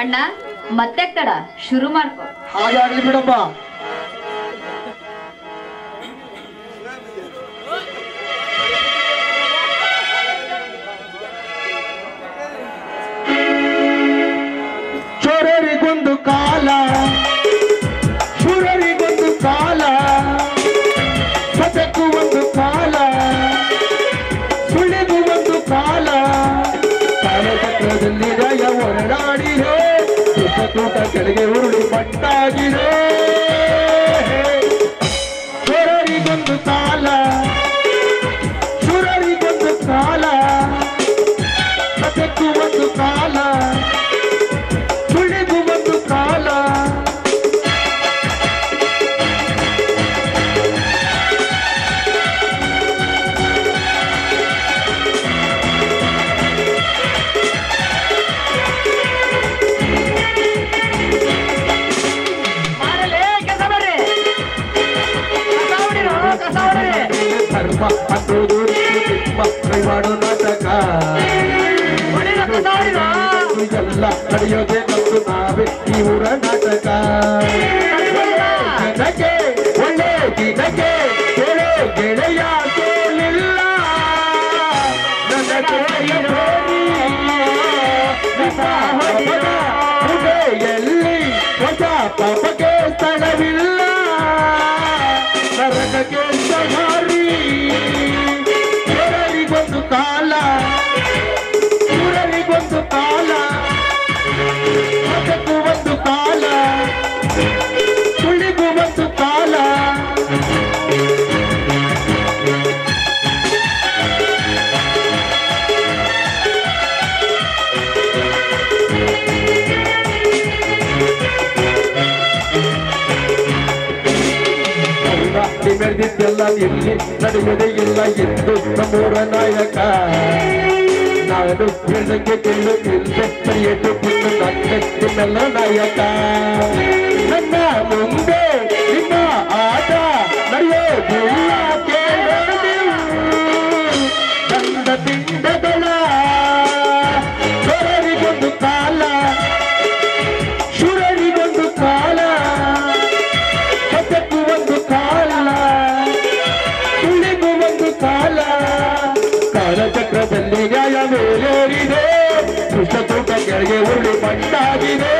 ಅಣ್ಣ ಮತ್ತೆ ತಡ ಶುರು ಮಾಡ್ಕೊ. ಹಾಗೆ ಆಗ್ಲಿ ಬಿಡಮ್ಮ. ಚೋರರಿಗೊಂದು ಕಾಲ, ಶೂರರಿಗೊಂದು ಕಾಲ, ಸತಕ್ಕೂ ಒಂದು ಕಾಲ, ಸುಳಿಗೂ ಒಂದು ಕಾಲ. ಕಾಲಚಕ್ರದಲ್ಲಿ ಜಯ ಹೊರಡಾಡಿದೆ, ಸುತ್ತೂಟ ಕೆಳಗೆ ಉರುಳಿ ಪಟ್ಟಾಗಿದೆ. ಚೋರರಿಗೊಂದು ಕಾಲ, ಶೂರರಿಗೊಂದು ಕಾಲ, ಸತಕ್ಕೂ ಒಂದು ಕಾಲ, ಸುಳಿಗೂ ಒಂದು ಕಾಲ. ಧರ್ಮ ಅನ್ನೋದು ನಿಮ್ಮ ಕೈವಾಡೋ ನಾಟಕ ಎಲ್ಲ ನಡೆಯೋದೇ ನಮ್ದು ನಾವೇ ಈ ಊರ ನಾಟಕ. ದಿನಕ್ಕೆ ಒಳ್ಳೆ ದಿನಕ್ಕೆ ಒಳ್ಳೆ ಗೆಳೆಯ ಸೋಲಿಲ್ಲ, ಎಲ್ಲಿ ಹೊಸ ಪಾಪಕ್ಕೆ ಸ್ಥಳವಿಲ್ಲ, ನರಕಕ್ಕೆ ಸವಾರಿ. ಚೋರರಿಗೊಂದು ಕಾಲ, ಶೂರರಿಗೊಂದು ಕಾಲ, ಅದಕ್ಕೂ ಒಂದು ಕಾಲ, ಸುಳಿಗೂ ಒಂದು ಕಾಲ. ಮೆರೆದಿದ್ದೆಲ್ಲ ಇಲ್ಲಿ ನಡೆಯದೇ ಇಲ್ಲ ಎಂದು ನಮ್ಮೂರ ನಾಯಕ. ನಾನು ಹೇಳಿದಂಗೆ ಕೇಳು ಇಲ್ಲದೆ ಸರಿಯಟ್ಟು ತಿನ್ನು ನನ್ನೆ ನಿಮ್ಮೆಲ್ಲ ನಾಯಕ. ನನ್ನ ಮುಂದೆ ನಿಮ್ಮ ಆಟ ನಡೆಯೋದಿಲ್ಲ ಕೇಳೋದು ಚಂದ ತಿಂಡಗಳ. ಚೋರರಿಗೊಂದು ಕಾಲ, ಶೂರರಿಗೊಂದು ಕಾಲ, ಸತ್ಯಕ್ಕೂ ಒಂದು ಕಾಲ, ಸುಳಿಗೂ ಒಂದು ಕಾಲ. ಕಾಲಚಕ್ರದಲ್ಲಿ ನ್ಯಾಯ ಮೇಲೇರಿದೆ, ದುಷ್ಟ ತೂಕ ಕೆಳಗೆ ಉರುಳಿ ಬಂದಾಗಿದೆ.